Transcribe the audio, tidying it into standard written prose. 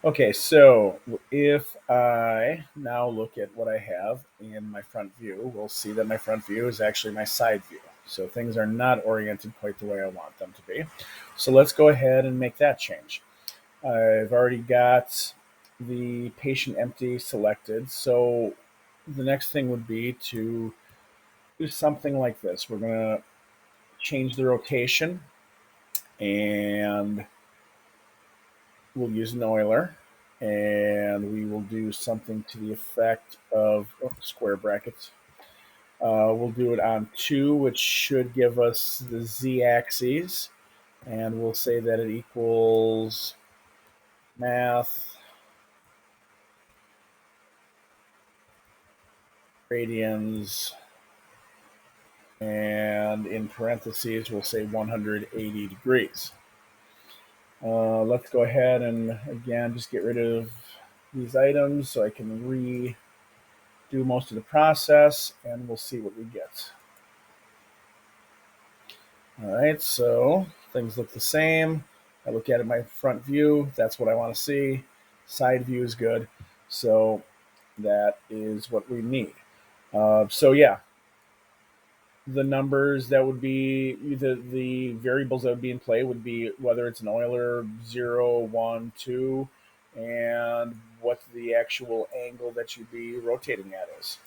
Okay, so if I now look at what I have in my front view, we'll see that my front view is actually my side view. So things are not oriented quite the way I want them to be. So let's go ahead and make that change. I've already got the patient empty selected. So the next thing would be to do something like this. We're going to change the rotation and we'll use an Euler and we will do something to the effect of square brackets. We'll do it on 2, which should give us the z-axis, and we'll say that it equals math radians, and in parentheses we'll say 180 degrees. Let's go ahead and again just get rid of these items so I can redo most of the process, and we'll see what we get. All right, so things look the same. I look at it my front view. That's what I want to see. Side view is good. So that is what we need. So yeah, the numbers that would be the variables that would be in play would be whether it's an Euler 0, 1, 2, and what the actual angle that you'd be rotating at is.